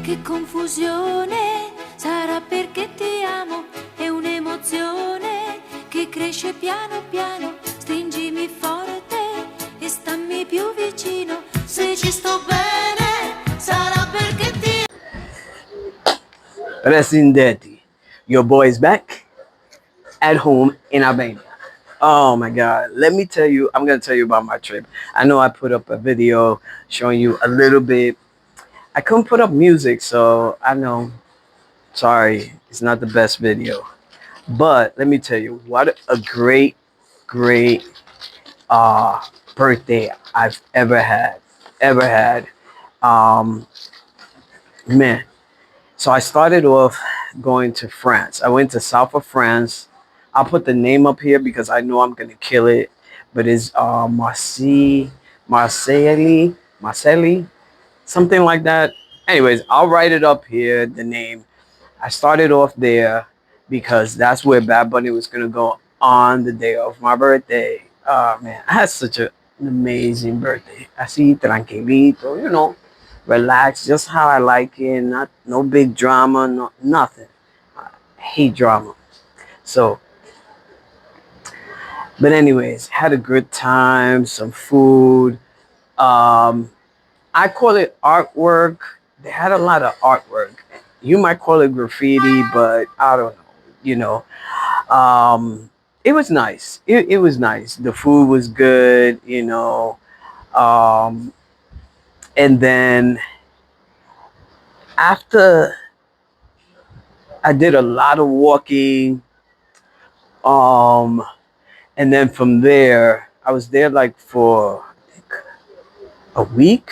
che confusione, sarà perché ti amo, è un'emozione che cresce piano piano, stringimi forte e stammi più vicino, se ci sto bene, sarà perché ti Presidente, your boy is back at home in Albania. Oh my God. Let me tell you, I'm going to tell you about my trip. I know I put up a video showing you a little bit. I couldn't put up music, so I know. Sorry, it's not the best video. But let me tell you, what a great uh, birthday I've ever had. Ever had. Um, man. So I started off going to France. I went to south of France. I'll put the name up here because I know I'm gonna kill it. But it's Marseille, something like that. Anyways, I'll write it up here, the name. I started off there because that's where Bad Bunny was gonna go on the day of my birthday. Oh man, I had such an amazing birthday. Así tranquilito, relax, just how I like it. Not no big drama, no nothing. I hate drama. So, but anyways, had a good time, some food. Um, I call it artwork. They had a lot of artwork. You might call it graffiti, but I don't know. You know, it was nice. It was nice. The food was good. Um, and then after I did a lot of walking, um, and then from there I was there like for I think a week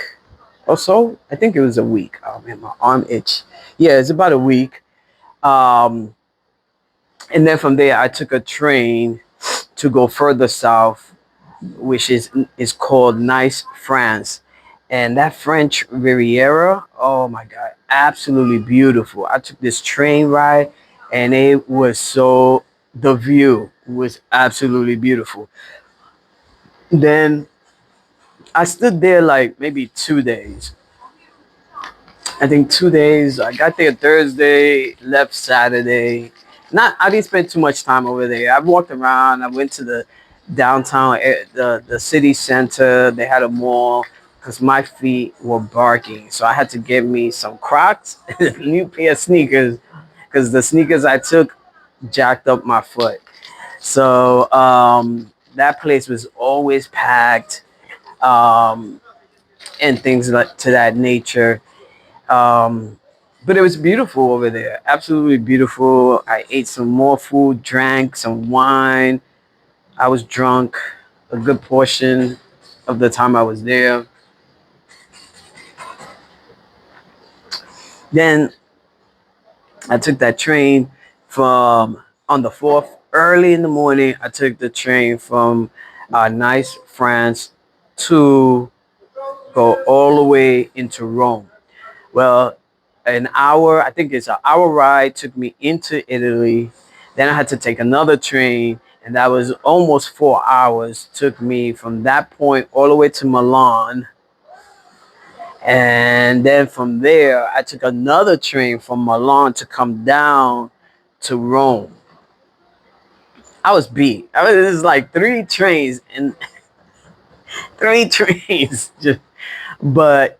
or so. I think it was a week. Oh man, my arm itch. Yeah, it's about a week. Um, and then from there I took a train to go further south, which is called Nice, France. And that French Riviera, oh my God, absolutely beautiful. I took this train ride and it was the view was absolutely beautiful. Then I stood there like maybe 2 days. I think 2 days. I got there Thursday, left Saturday. Not, I didn't spend too much time over there. I walked around. I went to the downtown, the city center. They had a mall because my feet were barking, so I had to get me some Crocs, a new pair of sneakers, because the sneakers I took jacked up my foot. So that place was always packed, um, and things like to that nature. Um, but it was beautiful over there. Absolutely beautiful. I ate some more food, drank some wine. I was drunk a good portion of the time I was there. Then I took that train from on the 4th, early in the morning. I took the train from Nice, France to go all the way into Rome. Well, an hour, I think it's an hour ride, took me into Italy. Then I had to take another train, and that was almost 4 hours. Took me from that point all the way to Milan. And then from there, I took another train from Milan to come down to Rome. I was beat. It was like three trains and three trains. But,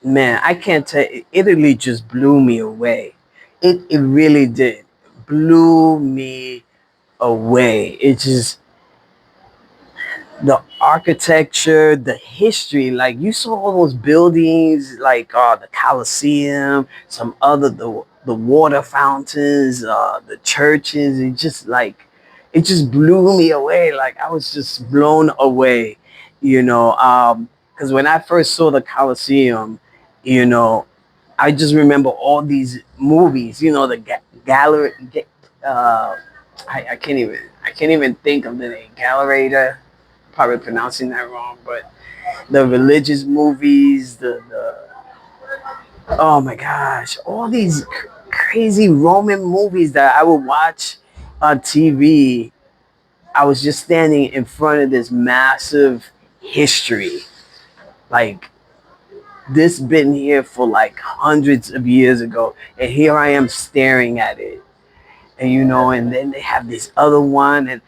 man, I can't tell. Italy just blew me away. It really did. Blew me away. It just the architecture, the history. Like you saw all those buildings, like the Colosseum, some other the water fountains, the churches. It just blew me away. Like I was just blown away, because when I first saw the Colosseum, you know, I just remember all these movies. The gallery. Uh, I can't even think of the name. Gallery, probably pronouncing that wrong, but the religious movies, the oh my gosh, all these crazy Roman movies that I would watch on TV. I was just standing in front of this massive history. Like this been here for like hundreds of years ago, and here I am staring at it. And and then they have this other one, and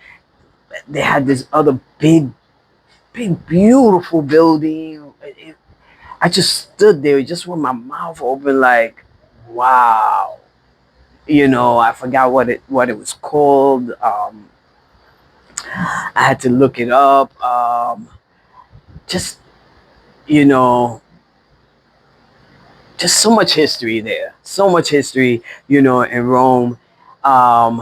they had this other big, beautiful building. I just stood there just with my mouth open, like, wow. I forgot what it was called. I had to look it up. Just you know, just so much history there. So much history, in Rome. Um,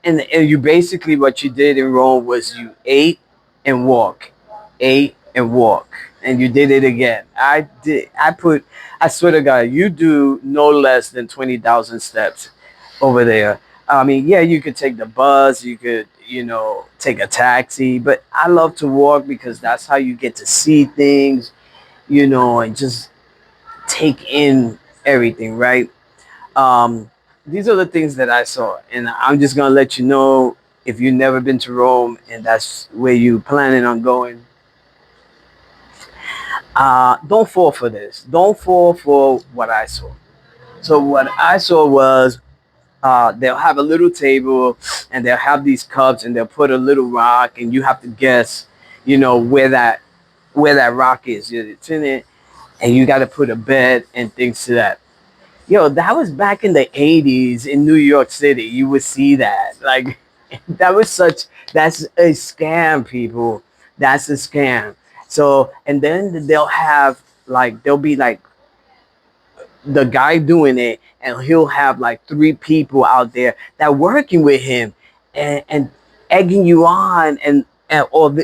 and you basically, what you did in Rome was you ate and walk, and you did it again. I swear to God, you do no less than 20,000 steps over there. I mean, yeah, you could take the bus, you could, take a taxi, but I love to walk because that's how you get to see things, and just take in everything, right? Um, these are the things that I saw, and I'm just gonna let you know, if you've never been to Rome and that's where you planning on going, don't fall for this. Don't fall for what I saw. So what I saw was, they'll have a little table, and they'll have these cups, and they'll put a little rock, and you have to guess, where that rock is. It's in it, and you got to put a bet and things to that. Yo, that was back in the 80s in New York City. You would see that. Like, that's a scam, people. That's a scam. So, and then there'll be like the guy doing it, and he'll have like three people out there that working with him, and egging you on,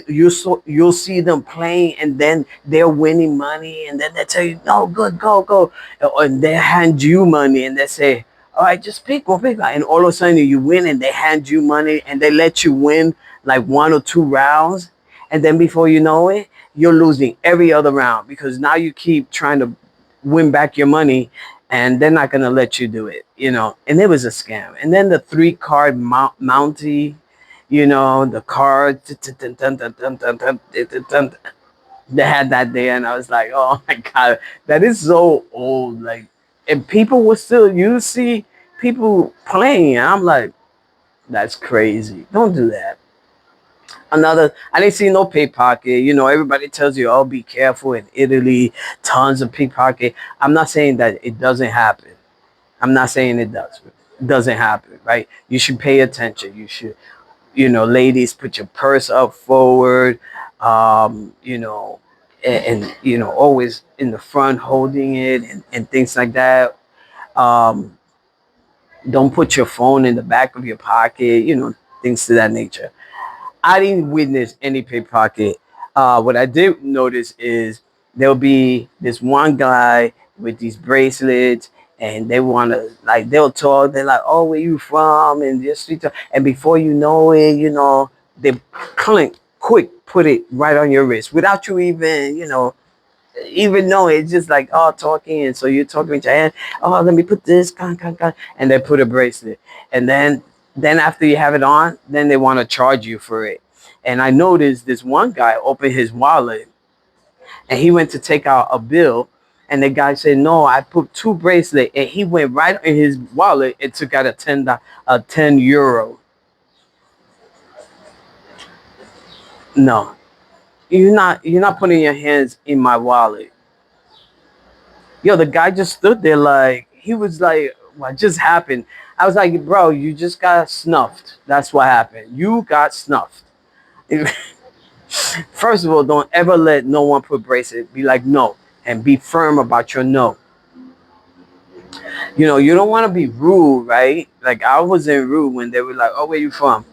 you'll see them playing, and then they're winning money, and then they tell you, no, good, go, go, and they hand you money, and they say, all right, just pick one, and all of a sudden you win, and they hand you money, and they let you win like one or two rounds, and then before you know it, you're losing every other round, because now you keep trying to win back your money, and they're not gonna let you do it. And it was a scam. And then the three-card mountie, the cards, they had that there, and I was like, oh my God, that is so old. Like, and people were still, you see people playing, and I'm like, that's crazy. Don't do that. I didn't see no pickpocket. Everybody tells you, oh, be careful in Italy, tons of pickpocket. I'm not saying that it doesn't happen. I'm not saying it doesn't happen, right? You should pay attention. You should, ladies, put your purse up forward, um, you know, and always in the front holding it, and things like that. Um, don't put your phone in the back of your pocket, things to that nature. I didn't witness any pickpocket. What I did notice is there'll be this one guy with these bracelets, and they want to, like, they'll talk. They're like, "Oh, where you from?" And just and before you know it, they clink, quick, put it right on your wrist without you even know. It's just like, oh, talking, and so you're talking with your hand. Oh, let me put this, and they put a bracelet, and then after you have it on, then they want to charge you for it. And I noticed this one guy opened his wallet, and he went to take out a bill, and the guy said, no, I put two bracelets, and he went right in his wallet and took out a 10 euro. No, you're not putting your hands in my wallet. Yo, the guy just stood there, like, he was like, what just happened? I was like, bro, you just got snuffed. That's what happened. You got snuffed. First of all, don't ever let no one put bracelet. Be like, no, and be firm about your no. You don't want to be rude, right? Like, I wasn't rude when they were like, oh, where you from?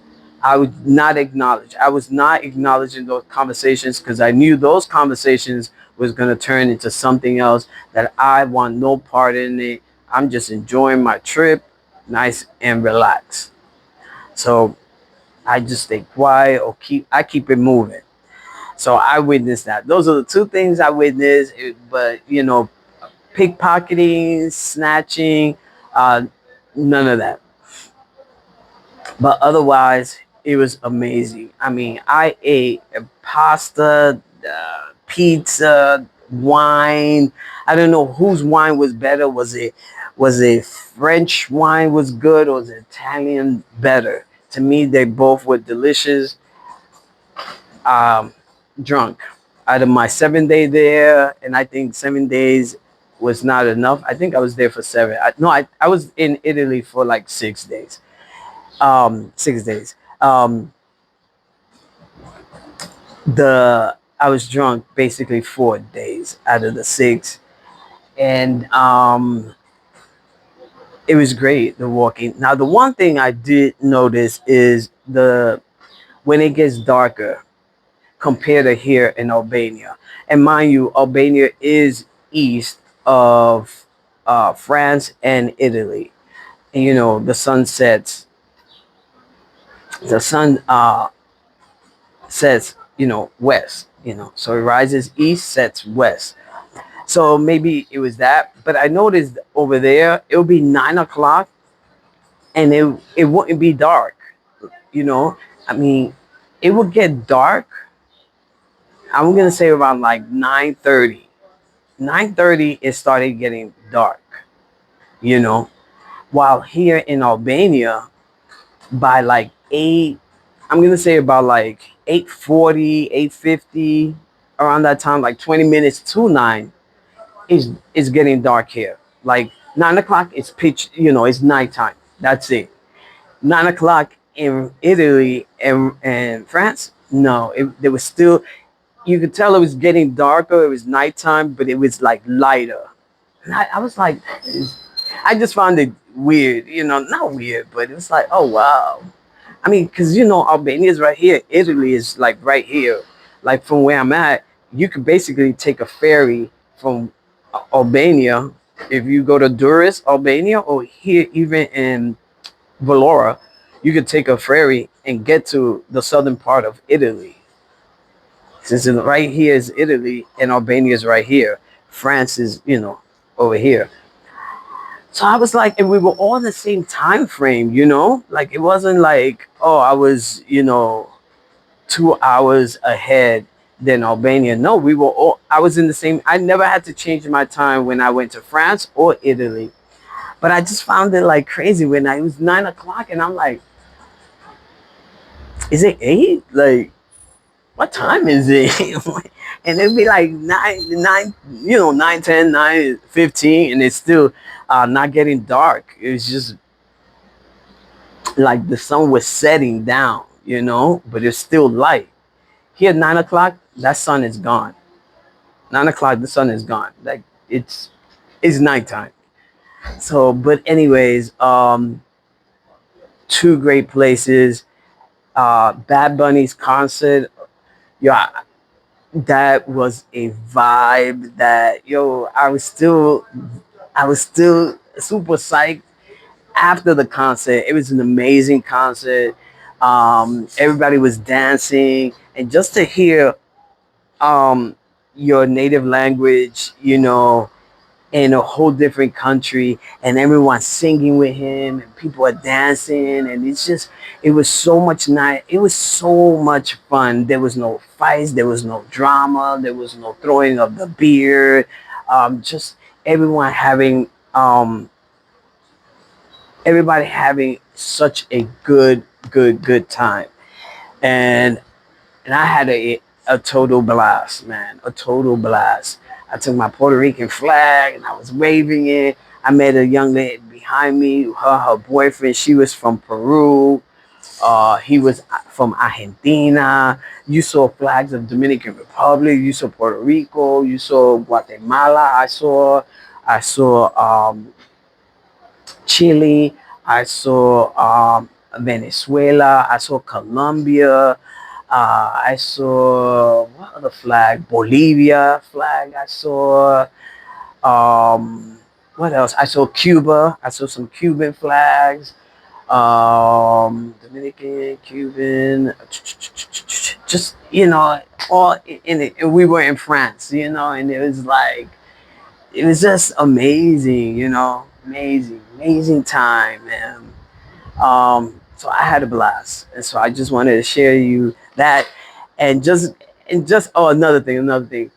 I would not acknowledge. I was not acknowledging those conversations, because I knew those conversations was going to turn into something else that I want no part in it. I'm just enjoying my trip, nice and relaxed. So I just stay quiet, or I keep it moving. So I witnessed that. Those are the two things I witnessed. But pickpocketing, snatching, uh, none of that. But otherwise, it was amazing. I mean, I ate pasta, pizza, wine. I don't know whose wine was better. Was it French wine was good, or was it Italian better? To me, they both were delicious. Um, Drunk. Out of my 7 day there, and I think 7 days was not enough. I think I was there for seven. No, I was in Italy for like 6 days. 6 days. The I was drunk basically 4 days out of the six, and it was great, the walking. Now, the one thing I did notice is the when it gets darker compared to here in Albania. And mind you, Albania is east of France and Italy. And the sun sets. The sun sets, west. So it rises east, sets west. So maybe it was that. But I noticed over there it would be 9 o'clock, and it wouldn't be dark. You know, I mean, it would get dark. I'm gonna say around like 9:30. 9:30 it started getting dark. You know, while here in Albania by like 8, I'm gonna say about like 8:40, 8:50, around that time, like 20 minutes to 9, is getting dark here. Like 9 o'clock, it's pitch. It's nighttime. That's it. 9 o'clock in Italy and France. No, there was still. You could tell it was getting darker. It was nighttime, but it was like lighter. And I was like, I just found it weird. Not weird, but it was like, oh wow. I mean, because Albania is right here. Italy is like right here. Like from where I'm at, you could basically take a ferry from Albania. If you go to Durrës, Albania, or here even in Valora, you could take a ferry and get to the southern part of Italy. Since right here is Italy and Albania is right here, France is over here. So I was like, and we were all in the same time frame, like it wasn't like, oh, I was 2 hours ahead than Albania. No, we were all. I was in the same. I never had to change my time when I went to France or Italy, but I just found it like crazy when it was 9 o'clock, and I'm like, is it 8? Like, what time is it? And it'd be like 9, 9, 10, 9:15, and it's still not getting dark. It was just like the sun was setting down, but it's still light. Here, 9 o'clock, that sun is gone. 9 o'clock, the sun is gone. Like it's nighttime. So, but anyways, two great places. Bad Bunny's concert. Yeah, that was a vibe that I was still super psyched after the concert. It was an amazing concert. Everybody was dancing, and just to hear your native language, in a whole different country, and everyone singing with him, and people are dancing, and it was so much night. It was so much fun. There was no fights, there was no drama, there was no throwing of the beer. Just everyone having such a good time, and I had a total blast, man, a total blast. I took my Puerto Rican flag and I was waving it. I met a young lady behind me, her boyfriend. She was from Peru. He was from Argentina. You saw flags of Dominican Republic. You saw Puerto Rico. You saw Guatemala. I saw Chile. I saw Venezuela. I saw Colombia. I saw what other flag? Bolivia flag. I saw what else? I saw Cuba. I saw some Cuban flags. Dominican, Cuban, just all in it. And we were in France, and it was just amazing, amazing time, man. So I had a blast, and so I just wanted to share you that, and just oh, another thing.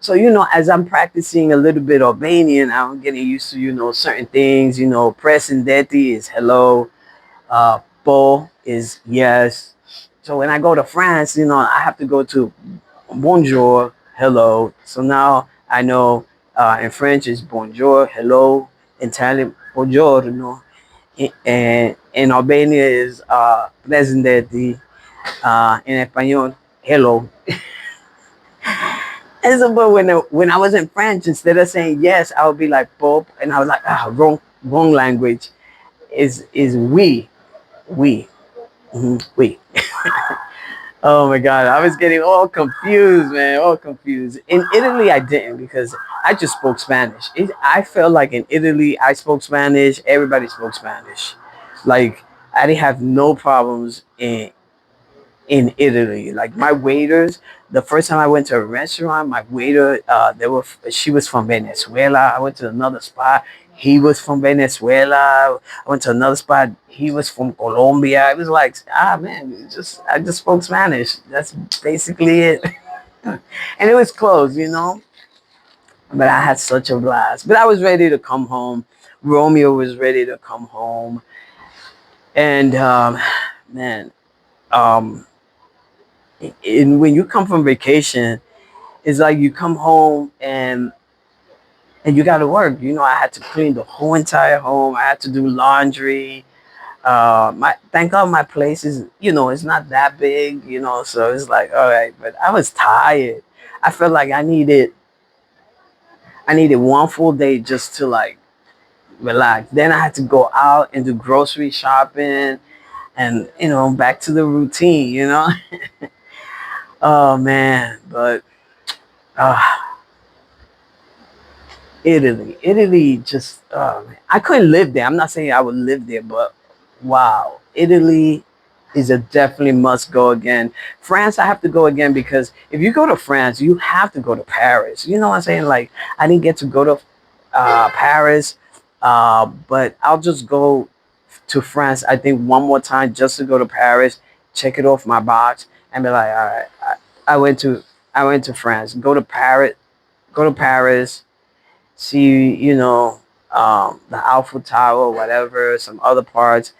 So, as I'm practicing a little bit Albanian, I'm getting used to, certain things. Presendeti is hello, po is yes. So when I go to France, I have to go to bonjour, hello. So now I know in French is bonjour, hello. In Italian, buongiorno. And in Albania is presendeti. In Espanol, hello. And so, but when I was in French, instead of saying yes, I would be like Pope, and I was like, wrong language. Is we, we. Oh my God, I was getting all confused, man, all confused. In Italy, I didn't because I just spoke Spanish. I felt like in Italy, I spoke Spanish. Everybody spoke Spanish. Like I didn't have no problems in Italy. Like my waiters, the first time I went to a restaurant, my waiter, she was from Venezuela. I went to another spot. He was from Venezuela. I went to another spot. He was from Colombia. It was like, man, I just spoke Spanish. That's basically it. And it was close. But I had such a blast. But I was ready to come home. Romeo was ready to come home. And man, um, when you come from vacation, it's like you come home and you got to work. I had to clean the whole entire home. I had to do laundry. My thank God my place is it's not that big. So it's like all right, but I was tired. I felt like I needed one full day just to like relax. Then I had to go out and do grocery shopping and back to the routine. Oh man, but uh, Italy just I couldn't live there. I'm not saying I would live there, but wow, Italy is a definitely must go again. France, I have to go again because if you go to France, you have to go to Paris. You know what I'm saying? Like I didn't get to go to Paris, but I'll just go to France. I think one more time just to go to Paris, check it off my box, and be like, all right, I went to I went to France. Go to Paris, see, the Alpha Tower, whatever, some other parts.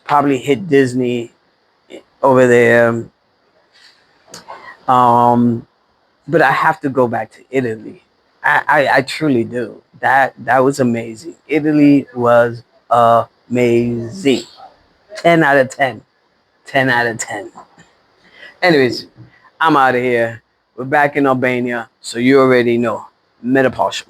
Probably hit Disney over there. Um, but I have to go back to Italy. I truly do. That was amazing. Italy was amazing. 10 out of 10. 10 out of 10. Anyways, I'm out of here. We're back in Albania, so you already know. Metaporsche.